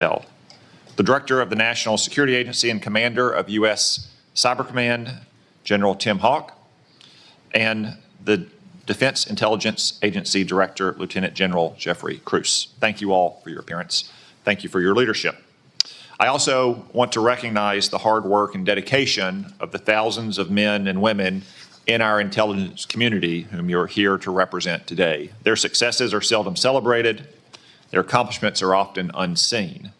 The Director of the National Security Agency and Commander of U.S. Cyber Command, General Tim Hawk, and the Defense Intelligence Agency Director, Lieutenant General Jeffrey Cruz. Thank you all for your appearance. Thank you for your leadership. I also want to recognize the hard work and dedication of the thousands of men and women in our intelligence community whom you're here to represent today. Their successes are seldom celebrated. Their accomplishments are often unseen.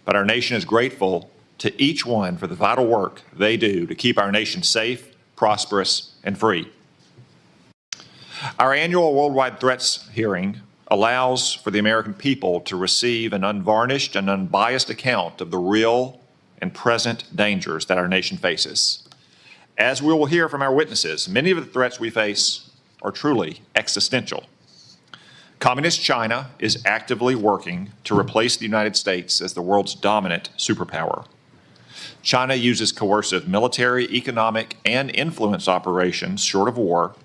But our nation is grateful to each one for the vital work they do to keep our nation safe, prosperous, and free. Our annual Worldwide Threats hearing allows for the American people to receive an unvarnished and unbiased account of the real and present dangers that our nation faces. As we will hear from our witnesses, many of the threats we face are truly existential. Communist China is actively working to replace the United States as the world's dominant superpower. China uses coercive military, economic, and influence operations, short of war,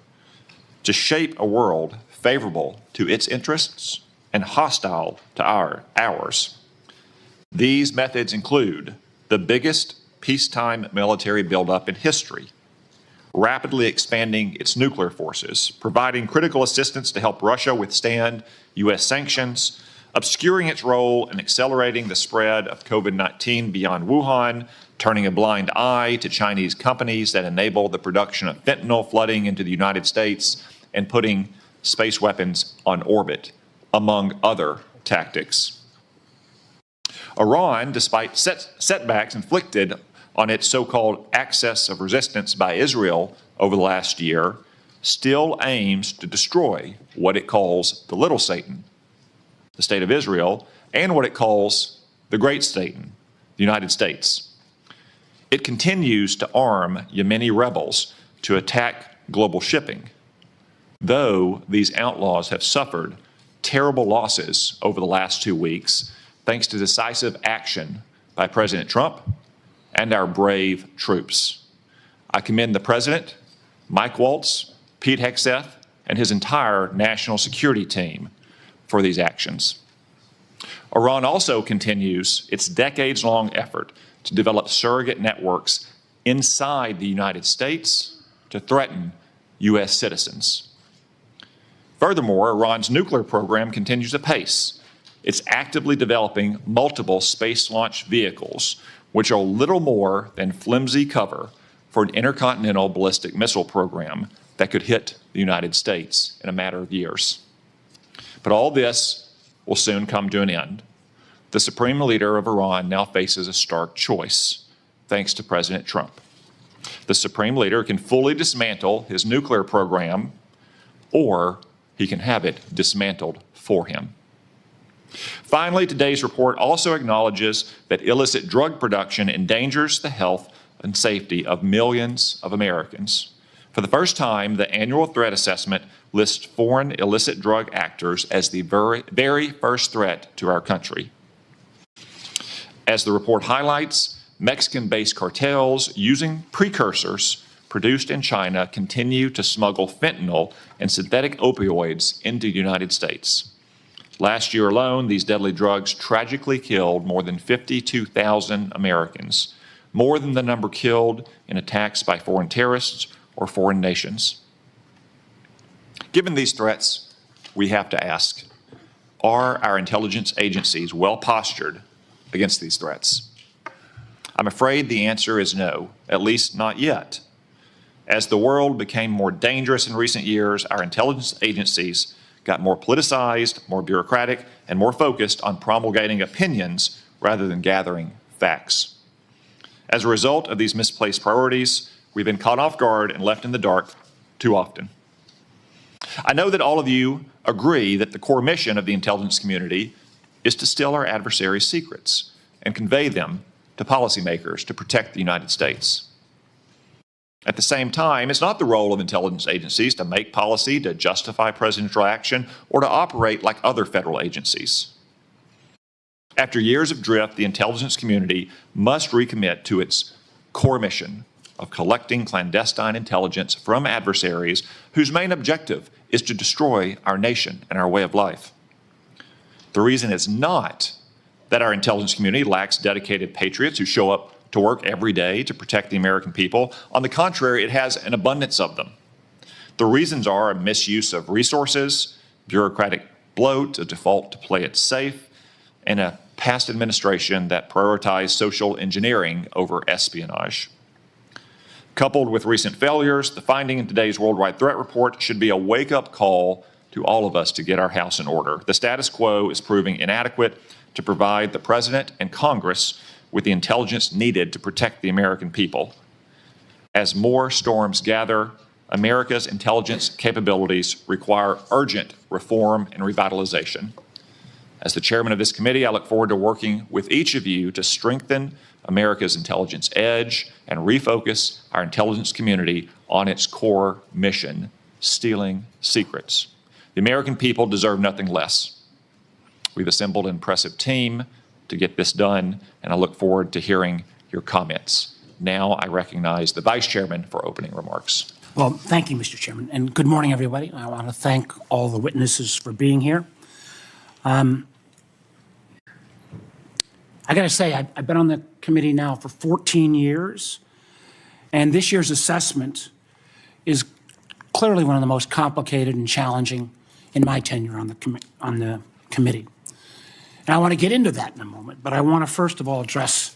to shape a world favorable to its interests and hostile to ours. These methods include the biggest peacetime military buildup in history, rapidly expanding its nuclear forces, providing critical assistance to help Russia withstand U.S. sanctions, obscuring its role in accelerating the spread of COVID-19 beyond Wuhan, turning a blind eye to Chinese companies that enable the production of fentanyl flooding into the United States, and putting space weapons on orbit, among other tactics. Iran, despite setbacks inflicted on its so-called axis of resistance by Israel over the last year, still aims to destroy what it calls the little Satan, the state of Israel, and what it calls the great Satan, the United States. It continues to arm Yemeni rebels to attack global shipping, though these outlaws have suffered terrible losses over the last 2 weeks thanks to decisive action by President Trump and our brave troops. I commend the President, Mike Waltz, Pete Hegseth, and his entire national security team for these actions. Iran also continues its decades-long effort to develop surrogate networks inside the United States to threaten U.S. citizens. Furthermore, Iran's nuclear program continues apace. It's actively developing multiple space launch vehicles, which are little more than flimsy cover for an intercontinental ballistic missile program that could hit the United States in a matter of years. But all this will soon come to an end. The supreme leader of Iran now faces a stark choice, thanks to President Trump. The supreme leader can fully dismantle his nuclear program, or he can have it dismantled for him. Finally, today's report also acknowledges that illicit drug production endangers the health and safety of millions of Americans. For the first time, the annual threat assessment lists foreign illicit drug actors as the very first threat to our country. As the report highlights, Mexican-based cartels using precursors produced in China continue to smuggle fentanyl and synthetic opioids into the United States. Last year alone, these deadly drugs tragically killed more than 52,000 Americans, more than the number killed in attacks by foreign terrorists or foreign nations. Given these threats, we have to ask, are our intelligence agencies well postured against these threats? I'm afraid the answer is no, at least not yet. As the world became more dangerous in recent years, our intelligence agencies got more politicized, more bureaucratic, and more focused on promulgating opinions rather than gathering facts. As a result of these misplaced priorities, we've been caught off guard and left in the dark too often. I know that all of you agree that the core mission of the intelligence community is to steal our adversaries' secrets and convey them to policymakers to protect the United States. At the same time, it's not the role of intelligence agencies to make policy, to justify presidential action, or to operate like other federal agencies. After years of drift, the intelligence community must recommit to its core mission of collecting clandestine intelligence from adversaries whose main objective is to destroy our nation and our way of life. The reason is not that our intelligence community lacks dedicated patriots who show up to work every day to protect the American people. On the contrary, it has an abundance of them. The reasons are a misuse of resources, bureaucratic bloat, a default to play it safe, and a past administration that prioritized social engineering over espionage. Coupled with recent failures, the finding in today's Worldwide Threat Report should be a wake-up call to all of us to get our house in order. The status quo is proving inadequate to provide the President and Congress with the intelligence needed to protect the American people. As more storms gather, America's intelligence capabilities require urgent reform and revitalization. As the chairman of this committee, I look forward to working with each of you to strengthen America's intelligence edge and refocus our intelligence community on its core mission, stealing secrets. The American people deserve nothing less. We've assembled an impressive team to get this done, and I look forward to hearing your comments. Now I recognize the Vice Chairman for opening remarks. Well, thank you, Mr. Chairman, and good morning, everybody. I want to thank all the witnesses for being here. I got to say, I've been on the committee now for 14 years, and this year's assessment is clearly one of the most complicated and challenging in my tenure on the committee. And I want to get into that in a moment, but I want to first of all address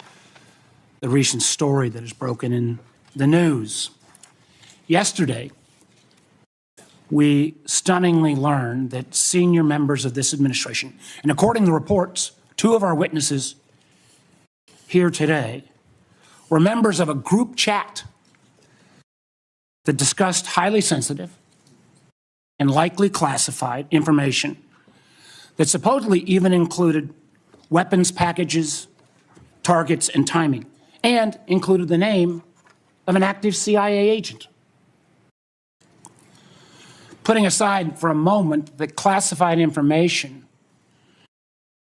the recent story that has broken in the news. Yesterday, we stunningly learned that senior members of this administration, and according to reports, two of our witnesses here today were members of a group chat that discussed highly sensitive and likely classified information that supposedly even included weapons packages, targets, and timing, and included the name of an active CIA agent. Putting aside for a moment that classified information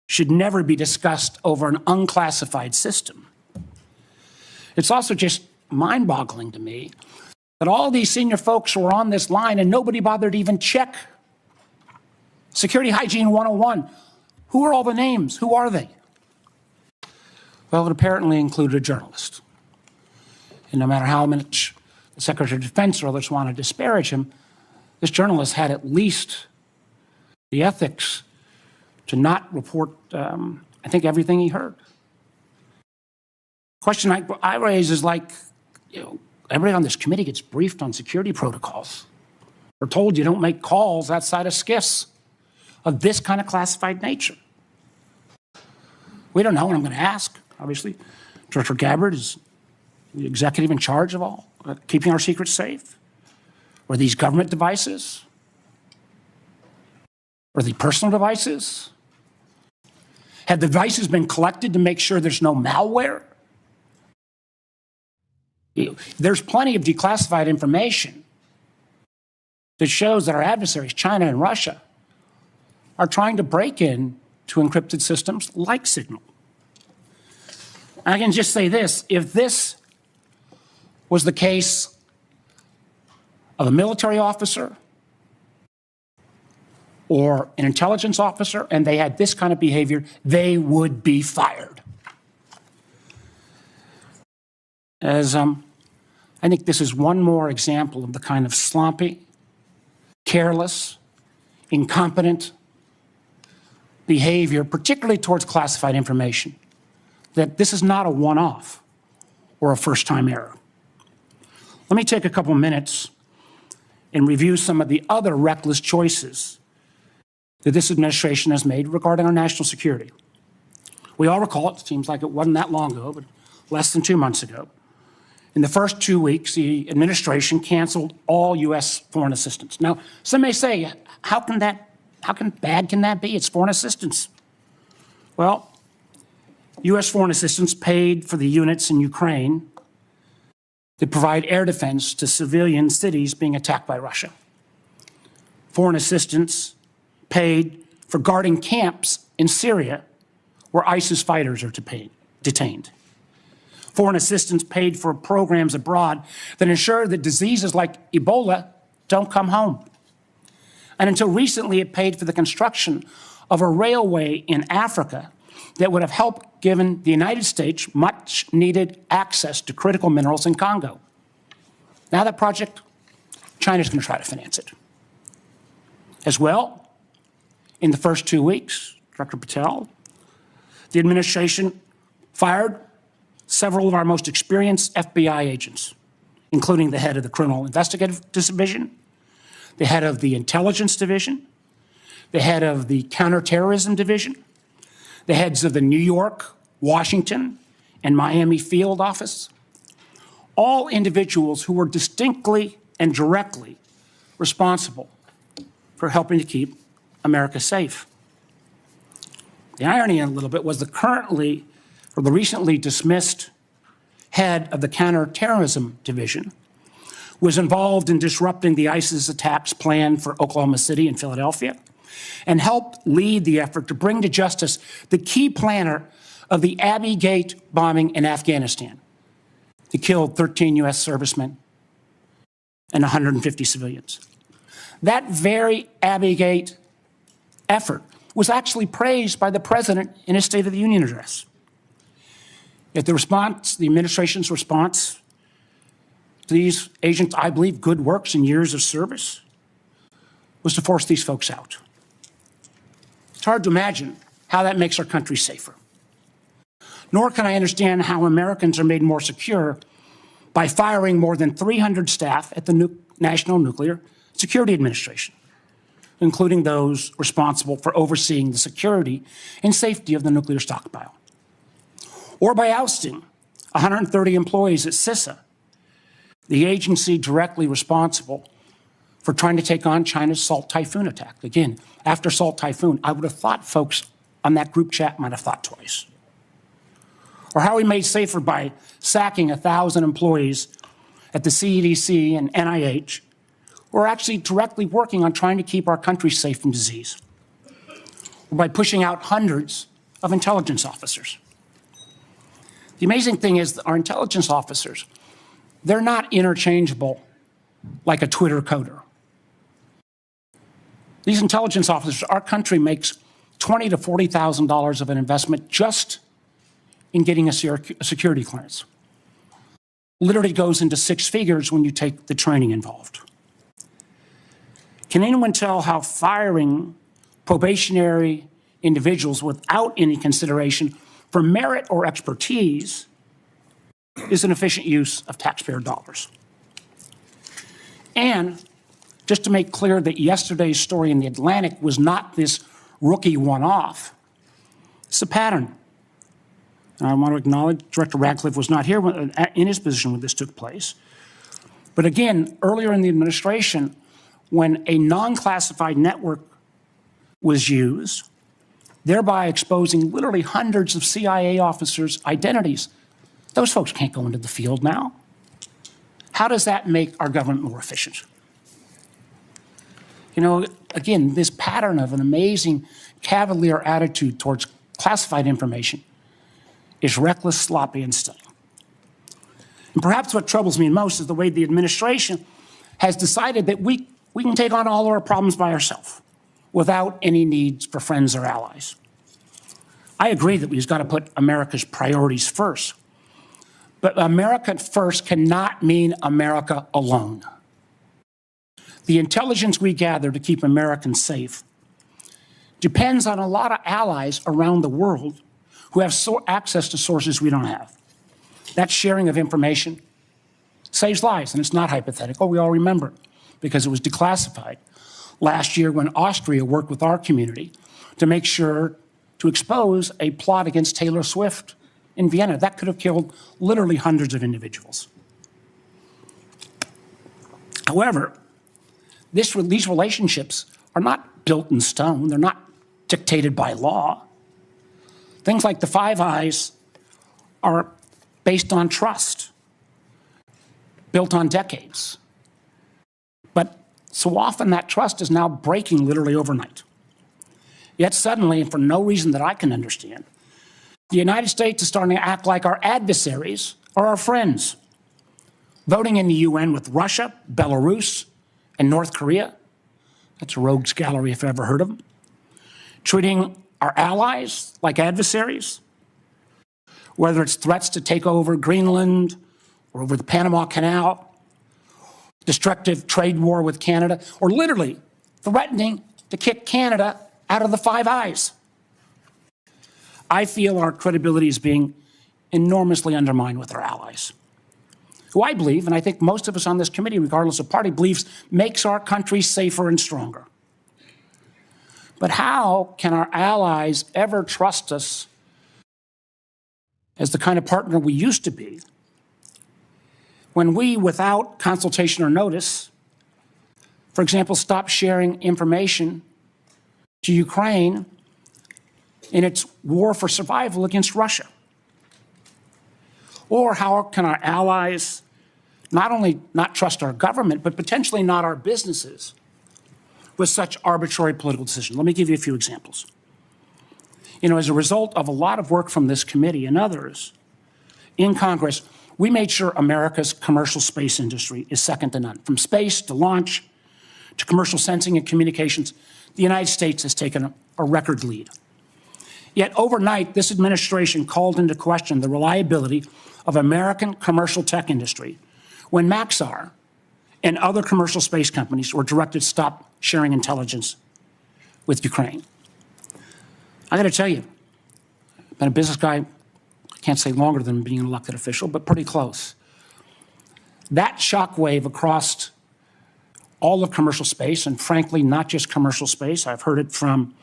should never be discussed over an unclassified system, it's also just mind-boggling to me that all these senior folks were on this line and nobody bothered to even check Security Hygiene 101. Who are all the names? Who are they? Well, it apparently included a journalist. And no matter how much the Secretary of Defense or others want to disparage him, this journalist had at least the ethics to not report, I think, everything he heard. Question I raise is like, everybody on this committee gets briefed on security protocols. We're told you don't make calls outside of SCIFs of this kind of classified nature. We don't know, and I'm going to ask, obviously. Director Gabbard is the executive in charge of all, keeping our secrets safe. Were these government devices? Were they personal devices? Had the devices been collected to make sure there's no malware? There's plenty of declassified information that shows that our adversaries, China and Russia, are trying to break in to encrypted systems like Signal. I can just say this, if this was the case of a military officer or an intelligence officer and they had this kind of behavior, they would be fired. I think this is one more example of the kind of sloppy, careless, incompetent behavior, particularly towards classified information, that this is not a one-off or a first-time error. Let me take a couple minutes and review some of the other reckless choices that this administration has made regarding our national security. We all recall, it seems like it wasn't that long ago, but less than 2 months ago, in the first 2 weeks, the administration canceled all U.S. foreign assistance. Now, some may say, how bad can that be? It's foreign assistance. Well, U.S. foreign assistance paid for the units in Ukraine that provide air defense to civilian cities being attacked by Russia. Foreign assistance paid for guarding camps in Syria where ISIS fighters are detained. Foreign assistance paid for programs abroad that ensure that diseases like Ebola don't come home. And until recently, it paid for the construction of a railway in Africa that would have helped given the United States much needed access to critical minerals in Congo. Now that project, China's going to try to finance it. As well, in the first 2 weeks, Director Patel, the administration fired several of our most experienced FBI agents, including the head of the Criminal Investigative Division, the head of the Intelligence Division, the head of the Counterterrorism Division, the heads of the New York, Washington, and Miami field office, all individuals who were distinctly and directly responsible for helping to keep America safe. The irony in a little bit was the recently dismissed head of the Counterterrorism Division was involved in disrupting the ISIS attacks planned for Oklahoma City and Philadelphia, and helped lead the effort to bring to justice the key planner of the Abbey Gate bombing in Afghanistan that killed 13 U.S. servicemen and 150 civilians. That very Abbey Gate effort was actually praised by the president in his State of the Union address. Yet the administration's response to these agents, I believe, good works and years of service, was to force these folks out. It's hard to imagine how that makes our country safer. Nor can I understand how Americans are made more secure by firing more than 300 staff at the National Nuclear Security Administration, including those responsible for overseeing the security and safety of the nuclear stockpile. Or by ousting 130 employees at CISA, the agency directly responsible for trying to take on China's Salt Typhoon attack. Again, after Salt Typhoon, I would have thought folks on that group chat might have thought twice. Or how we made safer by sacking 1,000 employees at the CDC and NIH who are actually directly working on trying to keep our country safe from disease. Or by pushing out hundreds of intelligence officers. The amazing thing is that our intelligence officers, they're not interchangeable like a Twitter coder. These intelligence officers, our country makes $20,000 to $40,000 of an investment just in getting a security clearance. Literally goes into six figures when you take the training involved. Can anyone tell how firing probationary individuals without any consideration for merit or expertise is an efficient use of taxpayer dollars? And just to make clear that yesterday's story in The Atlantic was not this rookie one-off, it's a pattern. And I want to acknowledge Director Radcliffe was not here in his position when this took place. But again, earlier in the administration, when a non-classified network was used, thereby exposing literally hundreds of CIA officers' identities, those folks can't go into the field now. How does that make our government more efficient? You know, again, this pattern of an amazing cavalier attitude towards classified information is reckless, sloppy, and stunning. And perhaps what troubles me most is the way the administration has decided that we can take on all our problems by ourselves without any needs for friends or allies. I agree that we've got to put America's priorities first. But America first cannot mean America alone. The intelligence we gather to keep Americans safe depends on a lot of allies around the world who have access to sources we don't have. That sharing of information saves lives, and it's not hypothetical. We all remember, because it was declassified last year when Austria worked with our community to make sure to expose a plot against Taylor Swift in Vienna. That could have killed literally hundreds of individuals. However, these relationships are not built in stone. They're not dictated by law. Things like the Five Eyes are based on trust, built on decades. But so often that trust is now breaking literally overnight. Yet suddenly, and for no reason that I can understand, the United States is starting to act like our adversaries are our friends, voting in the UN with Russia, Belarus, and North Korea. That's a rogues gallery if I've ever heard of them. Treating our allies like adversaries, whether it's threats to take over Greenland or over the Panama Canal, destructive trade war with Canada, or literally threatening to kick Canada out of the Five Eyes. I feel our credibility is being enormously undermined with our allies, who I believe, and I think most of us on this committee, regardless of party, believes makes our country safer and stronger. But how can our allies ever trust us as the kind of partner we used to be when we, without consultation or notice, for example, stop sharing information to Ukraine in its war for survival against Russia? Or how can our allies not only not trust our government, but potentially not our businesses with such arbitrary political decisions? Let me give you a few examples. As a result of a lot of work from this committee and others in Congress, we made sure America's commercial space industry is second to none. From space to launch to commercial sensing and communications, the United States has taken a record lead. Yet overnight, this administration called into question the reliability of American commercial tech industry when Maxar and other commercial space companies were directed to stop sharing intelligence with Ukraine. I got to tell you, I've been a business guy, I can't say longer than being an elected official, but pretty close. That shockwave across all of commercial space, and frankly, not just commercial space, I've heard it from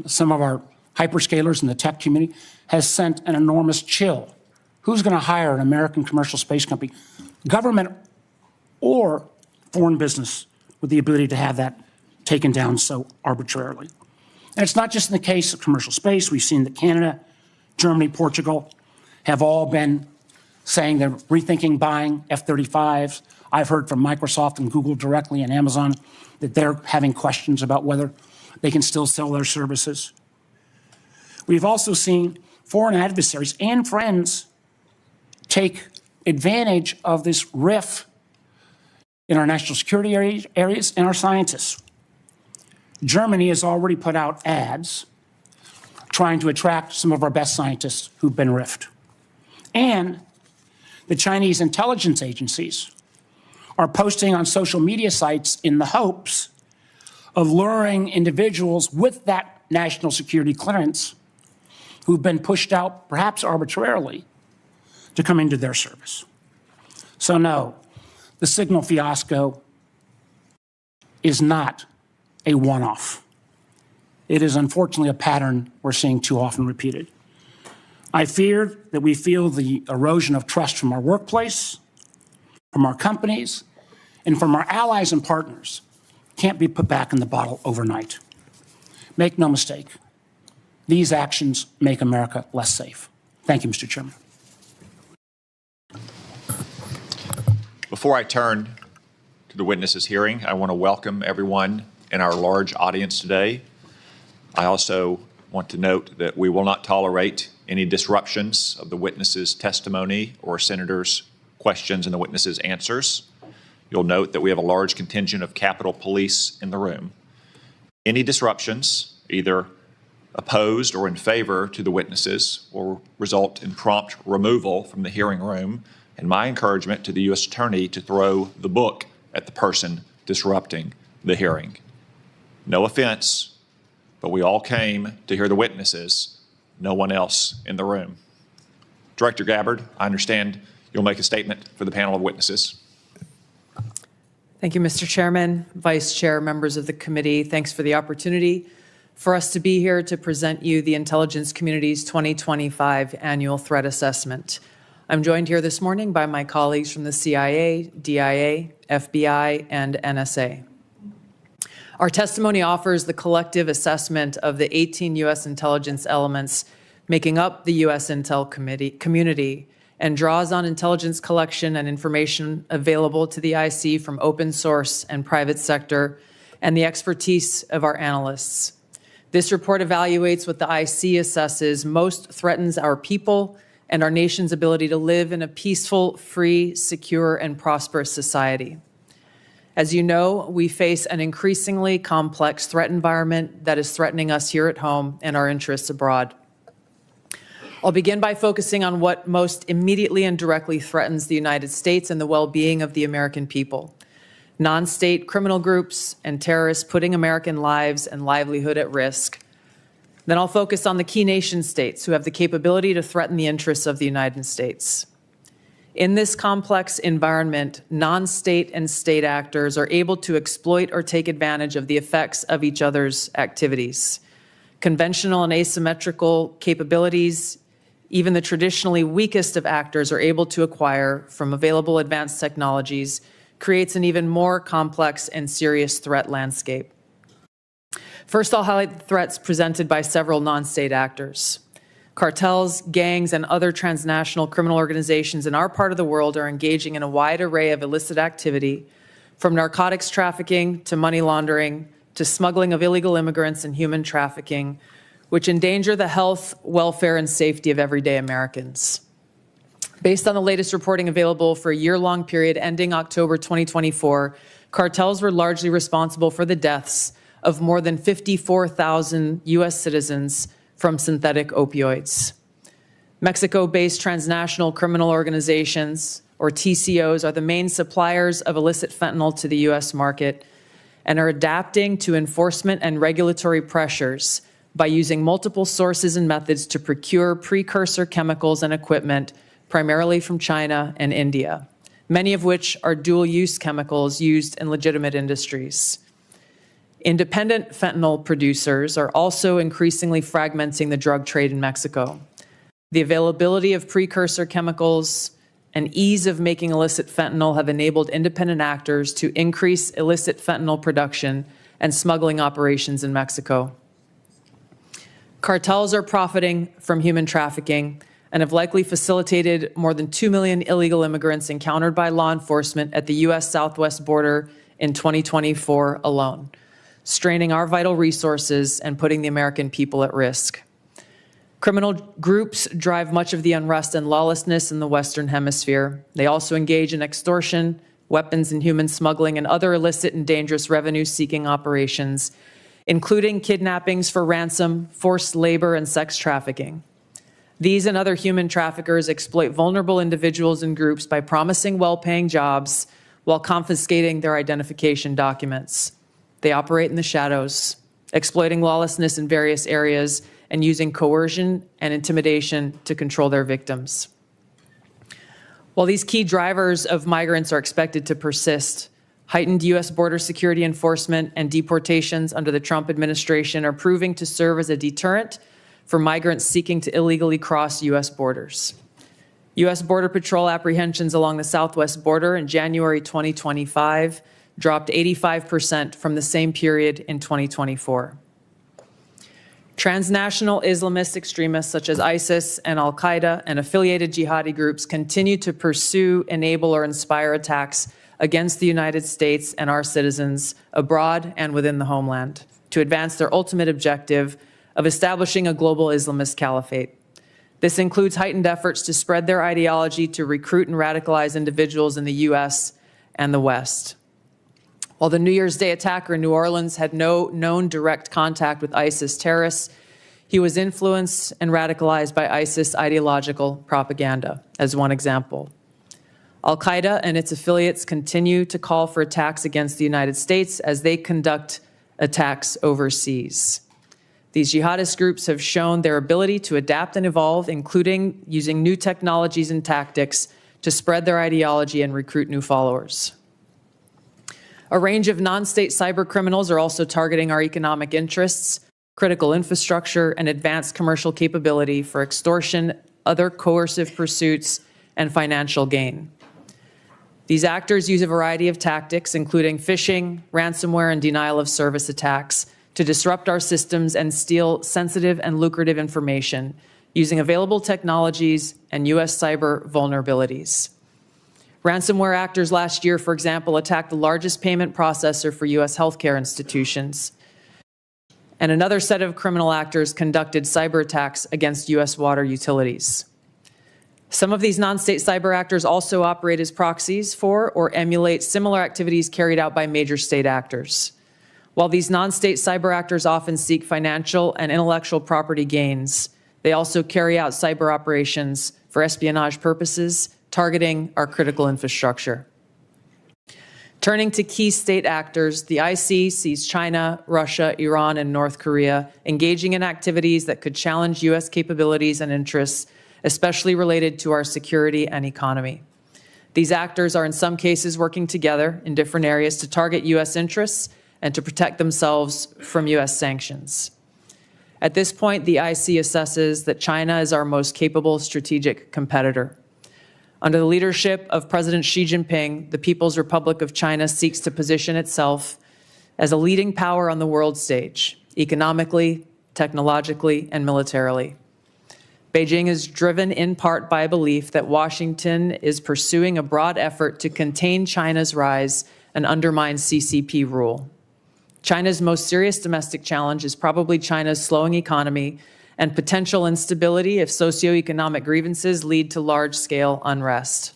some of our hyperscalers in the tech community, has sent an enormous chill. Who's going to hire an American commercial space company, government or foreign business, with the ability to have that taken down so arbitrarily? And it's not just in the case of commercial space. We've seen that Canada, Germany, Portugal have all been saying they're rethinking buying F-35s. I've heard from Microsoft and Google directly and Amazon that they're having questions about whether they can still sell their services. We've also seen foreign adversaries and friends take advantage of this rift in our national security areas and our scientists. Germany has already put out ads trying to attract some of our best scientists who've been rifted. And the Chinese intelligence agencies are posting on social media sites in the hopes of luring individuals with that national security clearance who've been pushed out, perhaps arbitrarily, to come into their service. So no, the Signal fiasco is not a one-off. It is unfortunately a pattern we're seeing too often repeated. I fear that we feel the erosion of trust from our workplace, from our companies, and from our allies and partners can't be put back in the bottle overnight. Make no mistake, these actions make America less safe. Thank you, Mr. Chairman. Before I turn to the witnesses' hearing, I want to welcome everyone in our large audience today. I also want to note that we will not tolerate any disruptions of the witnesses' testimony or senators' questions and the witnesses' answers. You'll note that we have a large contingent of Capitol Police in the room. Any disruptions, either opposed or in favor to the witnesses, will result in prompt removal from the hearing room, and my encouragement to the U.S. Attorney to throw the book at the person disrupting the hearing. No offense, but we all came to hear the witnesses, no one else in the room. Director Gabbard, I understand you'll make a statement for the panel of witnesses. Thank you, Mr. Chairman, Vice Chair, members of the committee. Thanks for the opportunity for us to be here to present you the intelligence community's 2025 annual threat assessment. I'm joined here this morning by my colleagues from the CIA, DIA, FBI, and NSA. Our testimony offers the collective assessment of the 18 U.S. intelligence elements making up the U.S. Intel community and draws on intelligence collection and information available to the IC from open source and private sector and the expertise of our analysts. This report evaluates what the IC assesses most threatens our people and our nation's ability to live in a peaceful, free, secure, and prosperous society. As you know, we face an increasingly complex threat environment that is threatening us here at home and our interests abroad. I'll begin by focusing on what most immediately and directly threatens the United States and the well-being of the American people: non-state criminal groups and terrorists putting American lives and livelihood at risk. Then I'll focus on the key nation states who have the capability to threaten the interests of the United States. In this complex environment, non-state and state actors are able to exploit or take advantage of the effects of each other's activities. Conventional and asymmetrical capabilities, even the traditionally weakest of actors are able to acquire from available advanced technologies, creates an even more complex and serious threat landscape. First, I'll highlight the threats presented by several non-state actors. Cartels, gangs, and other transnational criminal organizations in our part of the world are engaging in a wide array of illicit activity, from narcotics trafficking to money laundering to smuggling of illegal immigrants and human trafficking, which endanger the health, welfare, and safety of everyday Americans. Based on the latest reporting available for a year-long period ending October 2024, cartels were largely responsible for the deaths of more than 54,000 U.S. citizens from synthetic opioids. Mexico-based transnational criminal organizations, or TCOs, are the main suppliers of illicit fentanyl to the U.S. market and are adapting to enforcement and regulatory pressures by using multiple sources and methods to procure precursor chemicals and equipment, primarily from China and India, many of which are dual-use chemicals used in legitimate industries. Independent fentanyl producers are also increasingly fragmenting the drug trade in Mexico. The availability of precursor chemicals and ease of making illicit fentanyl have enabled independent actors to increase illicit fentanyl production and smuggling operations in Mexico. Cartels are profiting from human trafficking and have likely facilitated more than 2 million illegal immigrants encountered by law enforcement at the U.S. southwest border in 2024 alone, straining our vital resources and putting the American people at risk. Criminal groups drive much of the unrest and lawlessness in the Western Hemisphere. They also engage in extortion, weapons and human smuggling, and other illicit and dangerous revenue-seeking operations, including kidnappings for ransom, forced labor, and sex trafficking. These and other human traffickers exploit vulnerable individuals and groups by promising well-paying jobs while confiscating their identification documents. They operate in the shadows, exploiting lawlessness in various areas and using coercion and intimidation to control their victims. While these key drivers of migrants are expected to persist, heightened U.S. border security enforcement and deportations under the Trump administration are proving to serve as a deterrent for migrants seeking to illegally cross U.S. borders. U.S. Border Patrol apprehensions along the southwest border in January 2025 dropped 85% from the same period in 2024. Transnational Islamist extremists such as ISIS and al-Qaeda and affiliated jihadi groups continue to pursue, enable, or inspire attacks against the United States and our citizens abroad and within the homeland to advance their ultimate objective of establishing a global Islamist caliphate. This includes heightened efforts to spread their ideology to recruit and radicalize individuals in the U.S. and the West. While the New Year's Day attacker in New Orleans had no known direct contact with ISIS terrorists, he was influenced and radicalized by ISIS ideological propaganda, as one example. Al-Qaeda and its affiliates continue to call for attacks against the United States as they conduct attacks overseas. These jihadist groups have shown their ability to adapt and evolve, including using new technologies and tactics to spread their ideology and recruit new followers. A range of non-state cyber criminals are also targeting our economic interests, critical infrastructure, and advanced commercial capability for extortion, other coercive pursuits, and financial gain. These actors use a variety of tactics, including phishing, ransomware, and denial of service attacks, to disrupt our systems and steal sensitive and lucrative information using available technologies and U.S. cyber vulnerabilities. Ransomware actors last year, for example, attacked the largest payment processor for U.S. healthcare institutions. And another set of criminal actors conducted cyber attacks against U.S. water utilities. Some of these non-state cyber actors also operate as proxies for or emulate similar activities carried out by major state actors. While these non-state cyber actors often seek financial and intellectual property gains, they also carry out cyber operations for espionage purposes, targeting our critical infrastructure. Turning to key state actors, the IC sees China, Russia, Iran, and North Korea engaging in activities that could challenge U.S. capabilities and interests, especially related to our security and economy. These actors are in some cases working together in different areas to target U.S. interests and to protect themselves from U.S. sanctions. At this point, the IC assesses that China is our most capable strategic competitor. Under the leadership of President Xi Jinping, the People's Republic of China seeks to position itself as a leading power on the world stage, economically, technologically, and militarily. Beijing is driven in part by a belief that Washington is pursuing a broad effort to contain China's rise and undermine CCP rule. China's most serious domestic challenge is probably China's slowing economy and potential instability if socioeconomic grievances lead to large-scale unrest.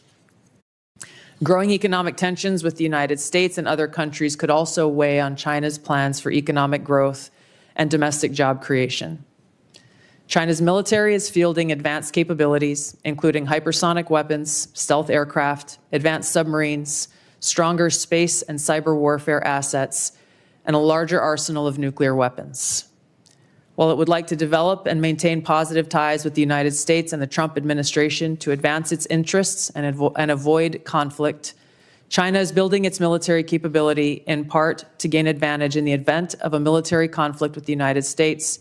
Growing economic tensions with the United States and other countries could also weigh on China's plans for economic growth and domestic job creation. China's military is fielding advanced capabilities, including hypersonic weapons, stealth aircraft, advanced submarines, stronger space and cyber warfare assets, and a larger arsenal of nuclear weapons. While it would like to develop and maintain positive ties with the United States and the Trump administration to advance its interests and avoid conflict, China is building its military capability in part to gain advantage in the event of a military conflict with the United States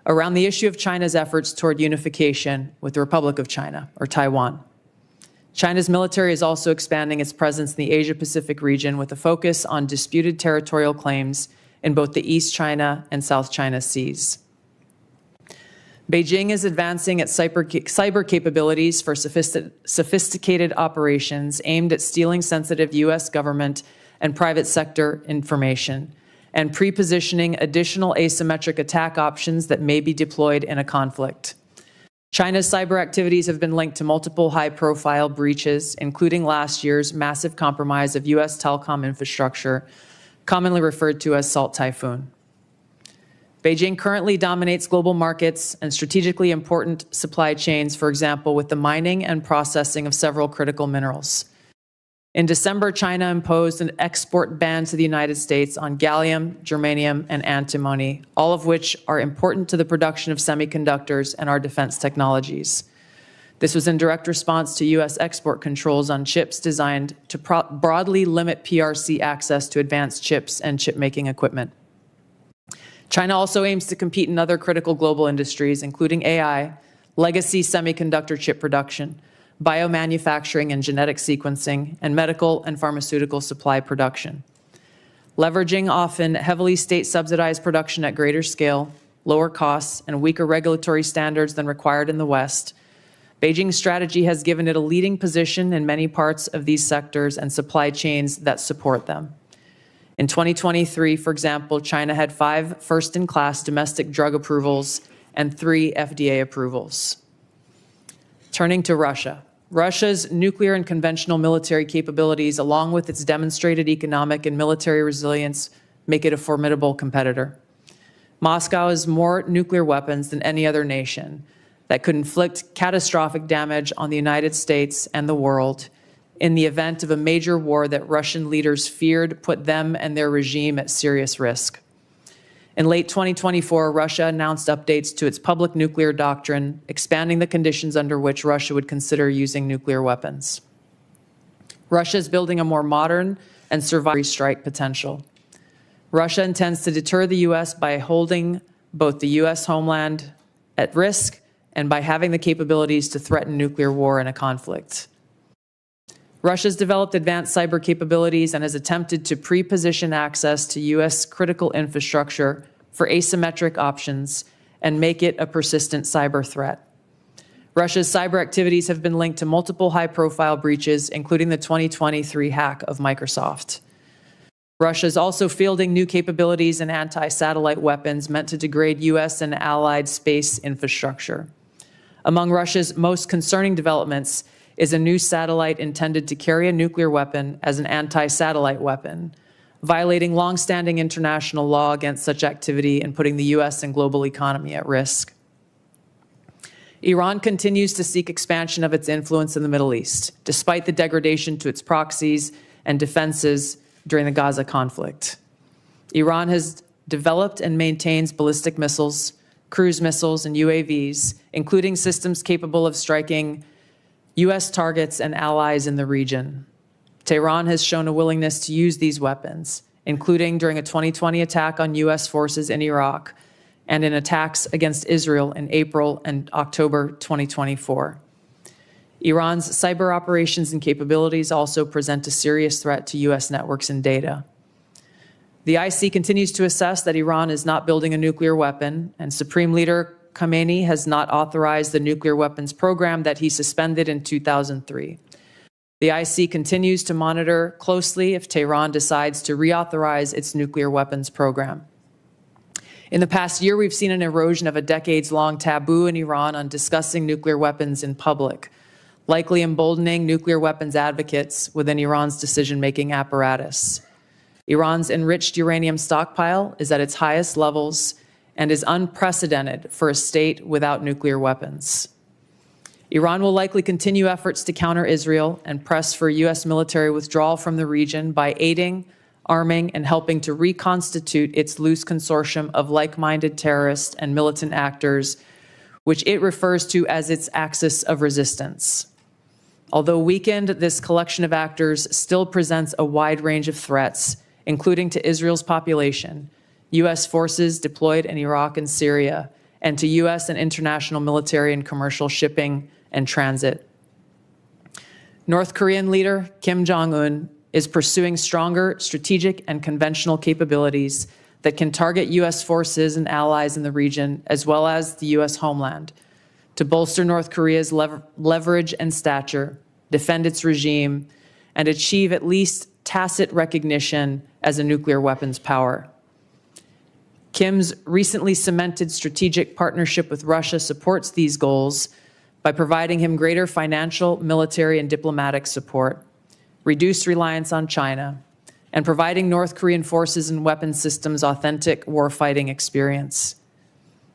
around the issue of China's efforts toward unification with the Republic of China, or Taiwan. China's military is also expanding its presence in the Asia-Pacific region with a focus on disputed territorial claims in both the East China and South China Seas. Beijing is advancing its cyber capabilities for sophisticated operations aimed at stealing sensitive U.S. government and private sector information and pre-positioning additional asymmetric attack options that may be deployed in a conflict. China's cyber activities have been linked to multiple high-profile breaches, including last year's massive compromise of U.S. telecom infrastructure, commonly referred to as Salt Typhoon. Beijing currently dominates global markets and strategically important supply chains, for example, with the mining and processing of several critical minerals. In December, China imposed an export ban to the United States on gallium, germanium, and antimony, all of which are important to the production of semiconductors and our defense technologies. This was in direct response to U.S. export controls on chips designed to broadly limit PRC access to advanced chips and chip-making equipment. China also aims to compete in other critical global industries, including AI, legacy semiconductor chip production, biomanufacturing and genetic sequencing, and medical and pharmaceutical supply production. Leveraging often heavily state-subsidized production at greater scale, lower costs, and weaker regulatory standards than required in the West, Beijing's strategy has given it a leading position in many parts of these sectors and supply chains that support them. In 2023, for example, China had 5 first-in-class domestic drug approvals and 3 FDA approvals. Turning to Russia. Russia's nuclear and conventional military capabilities, along with its demonstrated economic and military resilience, make it a formidable competitor. Moscow has more nuclear weapons than any other nation that could inflict catastrophic damage on the United States and the world in the event of a major war that Russian leaders feared put them and their regime at serious risk. In late 2024, Russia announced updates to its public nuclear doctrine, expanding the conditions under which Russia would consider using nuclear weapons. Russia is building a more modern and survival strike potential. Russia intends to deter the U.S. by holding both the U.S. homeland at risk and by having the capabilities to threaten nuclear war in a conflict. Russia has developed advanced cyber capabilities and has attempted to pre-position access to U.S. critical infrastructure for asymmetric options and make it a persistent cyber threat. Russia's cyber activities have been linked to multiple high-profile breaches, including the 2023 hack of Microsoft. Russia is also fielding new capabilities in anti-satellite weapons meant to degrade U.S. and allied space infrastructure. Among Russia's most concerning developments is a new satellite intended to carry a nuclear weapon as an anti-satellite weapon, violating longstanding international law against such activity and putting the U.S. and global economy at risk. Iran continues to seek expansion of its influence in the Middle East, despite the degradation to its proxies and defenses during the Gaza conflict. Iran has developed and maintains ballistic missiles, cruise missiles, and UAVs, including systems capable of striking U.S. targets and allies in the region. Tehran has shown a willingness to use these weapons, including during a 2020 attack on U.S. forces in Iraq and in attacks against Israel in April and October 2024. Iran's cyber operations and capabilities also present a serious threat to U.S. networks and data. The IC continues to assess that Iran is not building a nuclear weapon, and Supreme Leader Khamenei has not authorized the nuclear weapons program that he suspended in 2003. The IC continues to monitor closely if Tehran decides to reauthorize its nuclear weapons program. In the past year, we've seen an erosion of a decades-long taboo in Iran on discussing nuclear weapons in public, likely emboldening nuclear weapons advocates within Iran's decision-making apparatus. Iran's enriched uranium stockpile is at its highest levels and is unprecedented for a state without nuclear weapons. Iran will likely continue efforts to counter Israel and press for U.S. military withdrawal from the region by aiding, arming, and helping to reconstitute its loose consortium of like-minded terrorist and militant actors, which it refers to as its axis of resistance. Although weakened, this collection of actors still presents a wide range of threats, including to Israel's population, U.S. forces deployed in Iraq and Syria, and to U.S. and international military and commercial shipping and transit. North Korean leader Kim Jong-un is pursuing stronger strategic and conventional capabilities that can target U.S. forces and allies in the region, as well as the U.S. homeland, to bolster North Korea's leverage and stature, defend its regime, and achieve at least tacit recognition as a nuclear weapons power. Kim's recently cemented strategic partnership with Russia supports these goals by providing him greater financial, military, and diplomatic support, reduced reliance on China, and providing North Korean forces and weapons systems authentic warfighting experience.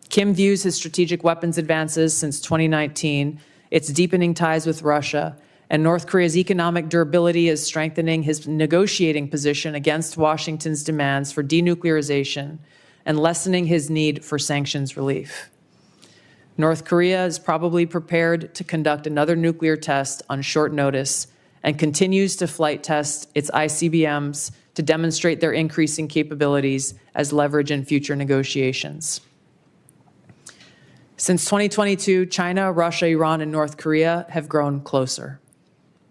Kim views his strategic weapons advances since 2019, its deepening ties with Russia, and North Korea's economic durability is strengthening his negotiating position against Washington's demands for denuclearization and lessening his need for sanctions relief. North Korea is probably prepared to conduct another nuclear test on short notice and continues to flight test its ICBMs to demonstrate their increasing capabilities as leverage in future negotiations. Since 2022, China, Russia, Iran, and North Korea have grown closer.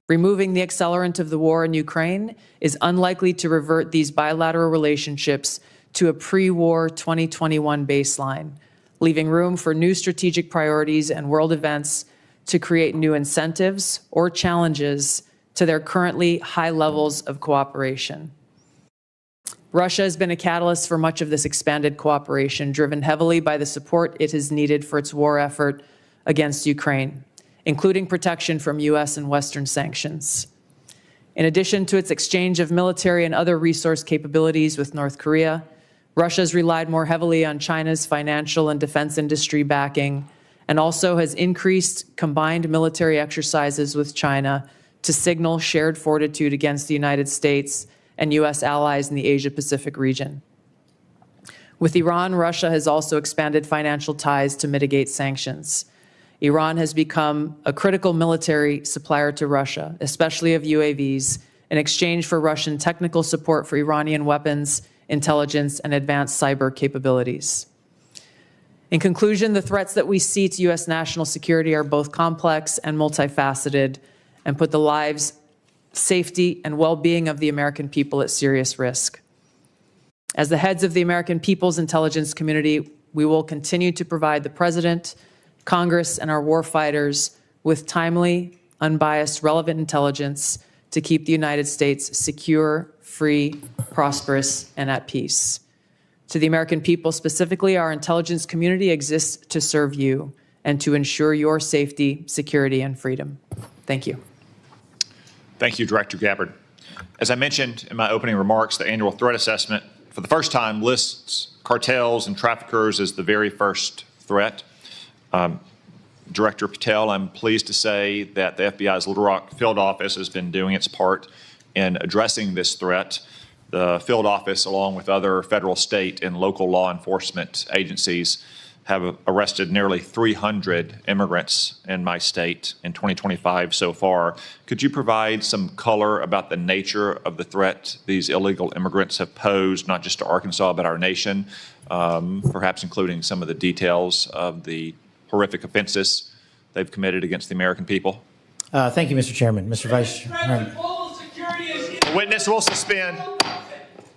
Removing the accelerant of the war in Ukraine is unlikely to revert these bilateral relationships to a pre-war 2021 baseline, leaving room for new strategic priorities and world events to create new incentives or challenges to their currently high levels of cooperation. Russia has been a catalyst for much of this expanded cooperation, driven heavily by the support it has needed for its war effort against Ukraine, including protection from U.S. and Western sanctions. In addition to its exchange of military and other resource capabilities with North Korea, Russia has relied more heavily on China's financial and defense industry backing, and also has increased combined military exercises with China to signal shared fortitude against the United States and U.S. allies in the Asia-Pacific region. With Iran, Russia has also expanded financial ties to mitigate sanctions. Iran has become a critical military supplier to Russia, especially of UAVs, in exchange for Russian technical support for Iranian weapons, intelligence, and advanced cyber capabilities. In conclusion, the threats that we see to U.S. national security are both complex and multifaceted and put the lives, safety, and well-being of the American people at serious risk. As the heads of the American people's intelligence community, we will continue to provide the President, Congress, and our warfighters with timely, unbiased, relevant intelligence to keep the United States secure, free, prosperous, and at peace. To the American people specifically, our intelligence community exists to serve you, and to ensure your safety, security, and freedom. Thank you. Thank you, Director Gabbard. As I mentioned in my opening remarks, the annual threat assessment for the first time lists cartels and traffickers as the very first threat. Director Patel, I'm pleased to say that the FBI's Little Rock field office has been doing its part in addressing this threat. The field office, along with other federal, state, and local law enforcement agencies, have arrested nearly 300 immigrants in my state in 2025 so far. Could you provide some color about the nature of the threat these illegal immigrants have posed, not just to Arkansas, but our nation, perhaps including some of the details of the horrific offenses they've committed against the American people? Thank you, Mr. Chairman. Mr. Vice Chairman. The witness will suspend.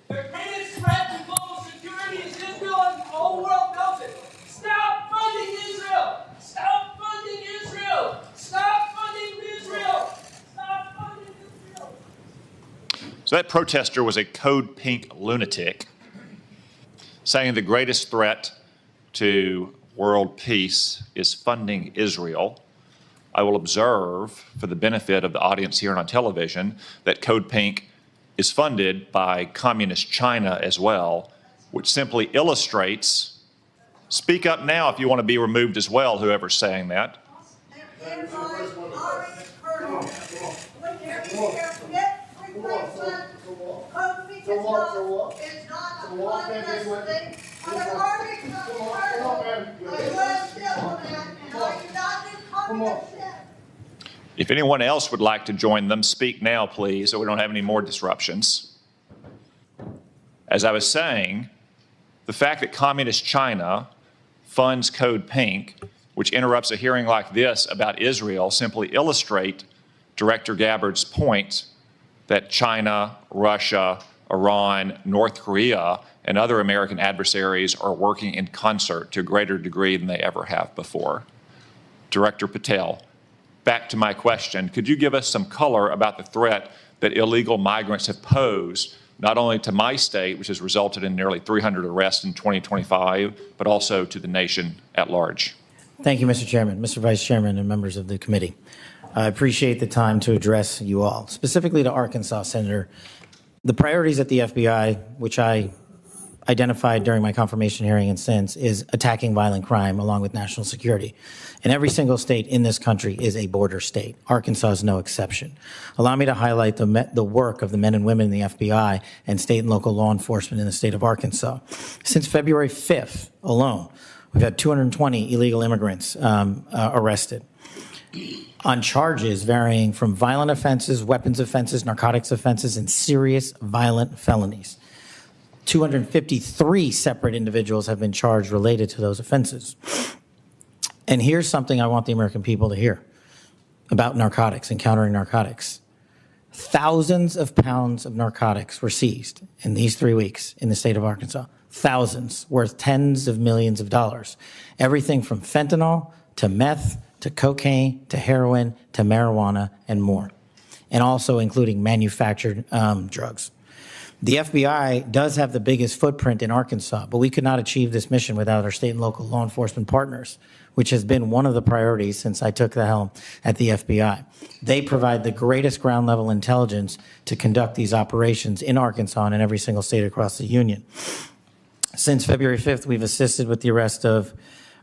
The greatest threat to global security is Israel, and the whole world knows it. Stop funding Israel! Stop funding Israel! Stop funding Israel! Stop funding Israel! So that protester was a code pink lunatic saying the greatest threat to world peace is funding Israel. I will observe, for the benefit of the audience here and on television, that Code Pink is funded by communist China as well, which simply illustrates, speak up now if you want to be removed as well, whoever's saying that. If anyone else would like to join them, speak now, please, so we don't have any more disruptions. As I was saying, the fact that communist China funds Code Pink, which interrupts a hearing like this about Israel, simply illustrate Director Gabbard's point that China, Russia, Iran, North Korea, and other American adversaries are working in concert to a greater degree than they ever have before. Director Patel, back to my question, could you give us some color about the threat that illegal migrants have posed, not only to my state, which has resulted in nearly 300 arrests in 2025, but also to the nation at large? Thank you, Mr. Chairman, Mr. Vice Chairman, and members of the committee. I appreciate the time to address you all. Specifically to Arkansas, Senator, the priorities at the FBI, which I identified during my confirmation hearing and since, is attacking violent crime along with national security. And every single state in this country is a border state. Arkansas is no exception. Allow me to highlight the work of the men and women in the FBI and state and local law enforcement in the state of Arkansas. Since February 5th alone, we've had 220 illegal immigrants arrested on charges varying from violent offenses, weapons offenses, narcotics offenses, and serious violent felonies. 253 separate individuals have been charged related to those offenses. And here's something I want the American people to hear about narcotics and countering narcotics. Thousands of pounds of narcotics were seized in these 3 weeks in the state of Arkansas. Thousands, worth tens of millions of dollars. Everything from fentanyl to meth to cocaine to heroin to marijuana and more. And also including manufactured drugs. The FBI does have the biggest footprint in Arkansas, but we could not achieve this mission without our state and local law enforcement partners, which has been one of the priorities since I took the helm at the FBI. They provide the greatest ground level intelligence to conduct these operations in Arkansas and in every single state across the union. Since February 5th, we've assisted with the arrest of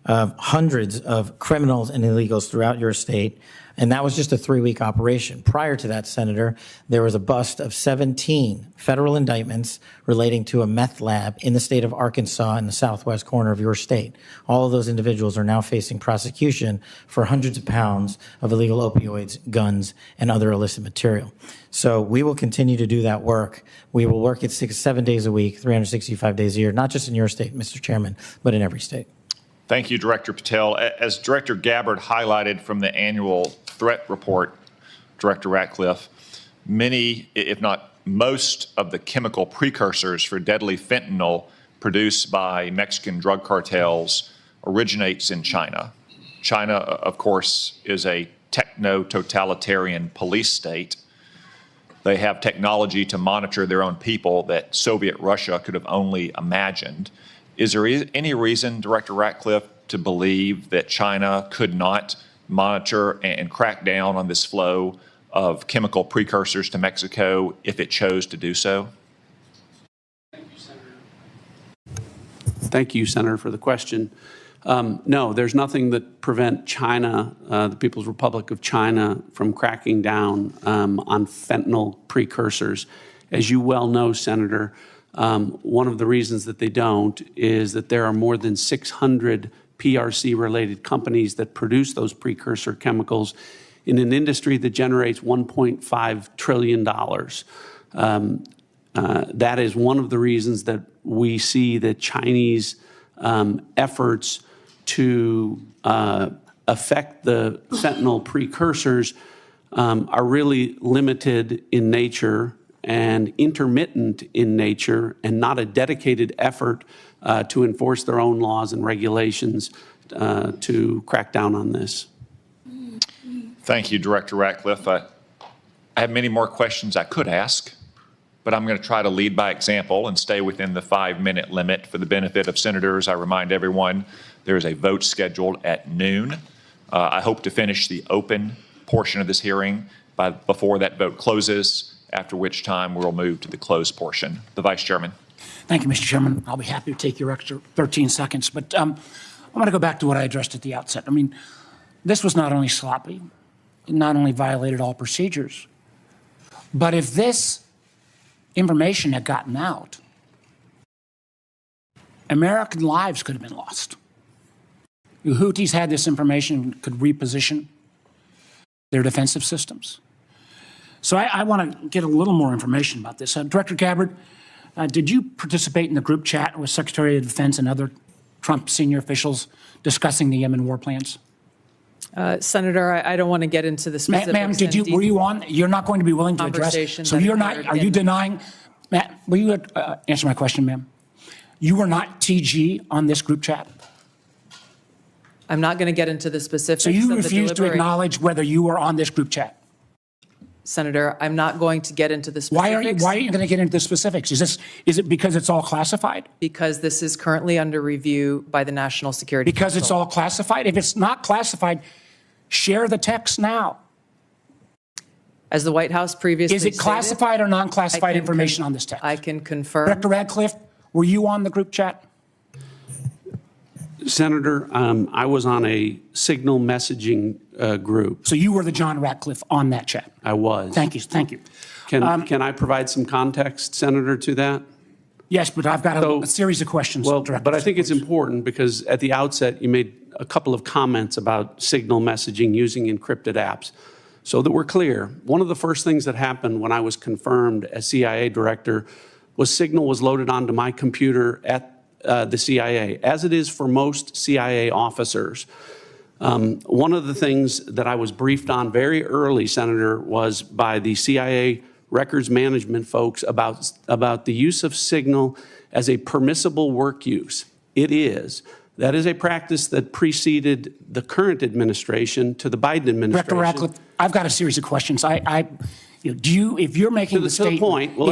hundreds of criminals and illegals throughout your state. And that was just a 3-week operation. Prior to that, Senator, there was a bust of 17 federal indictments relating to a meth lab in the state of Arkansas in the southwest corner of your state. All of those individuals are now facing prosecution for hundreds of pounds of illegal opioids, guns, and other illicit material. So we will continue to do that work. We will work it 7 days a week, 365 days a year, not just in your state, Mr. Chairman, but in every state. Thank you, Director Patel. As Director Gabbard highlighted from the annual threat report, Director Ratcliffe, many, if not most, of the chemical precursors for deadly fentanyl produced by Mexican drug cartels originates in China. China, of course, is a techno-totalitarian police state. They have technology to monitor their own people that Soviet Russia could have only imagined. Is there any reason, Director Ratcliffe, to believe that China could not monitor and crack down on this flow of chemical precursors to Mexico if it chose to do so? Thank you, Senator, for the question. No, there's nothing that prevent China, the People's Republic of China, from cracking down on fentanyl precursors. As you well know, Senator, one of the reasons that they don't is that there are more than 600 PRC-related companies that produce those precursor chemicals in an industry that generates $1.5 trillion. That is one of the reasons that we see that Chinese efforts to affect the fentanyl precursors are really limited in nature and intermittent in nature, and not a dedicated effort to enforce their own laws and regulations to crack down on this. Thank you, Director Ratcliffe. I have many more questions I could ask, but I'm going to try to lead by example and stay within the 5-minute limit for the benefit of senators. I remind everyone there is a vote scheduled at noon. I hope to finish the open portion of this hearing before that vote closes, after which time we'll move to the closed portion. The Vice Chairman. Thank you, Mr. Chairman. I'll be happy to take your extra 13 seconds, but I want to go back to what I addressed at the outset. I mean, this was not only sloppy, it not only violated all procedures, but if this information had gotten out, American lives could have been lost. The Houthis had this information, could reposition their defensive systems. So I want to get a little more information about this. Director Gabbard, did you participate in the group chat with Secretary of Defense and other Trump senior officials discussing the Yemen war plans? Senator, I don't want to get into the specifics. Ma'am, were you on? You're not going to be willing to address? So you're not, are you denying? Matt, will you answer my question, ma'am? You were not TG on this group chat? I'm not going to get into the specifics. So you refuse to acknowledge whether you were on this group chat? Senator, I'm not going to get into the specifics. Why are you going to get into the specifics? Is it because it's all classified? Because this is currently under review by the National Security Because Council. it's all classified? If it's not classified, share the text now. As the White House previously Is it classified or non-classified information on this text? I can confirm. Director Radcliffe, were you on the group chat? Senator, I was on a signal messaging group. So you were the John Ratcliffe on that chat? I was. Thank you, thank you. Can I provide some context, Senator, to that? Yes, but I've got a series of questions. Well, but I think it's important because at the outset you made a couple of comments about signal messaging using encrypted apps. So that we're clear, one of the first things that happened when I was confirmed as CIA director was signal was loaded onto my computer at the CIA, as it is for most CIA officers. One of the things that I was briefed on very early, Senator, was by the CIA records management folks about the use of signal as a permissible work use. It is. That is a practice that preceded the current administration to the Biden administration. Director Ratcliffe, I've got a series of questions. If you're making the statement, to the point, well,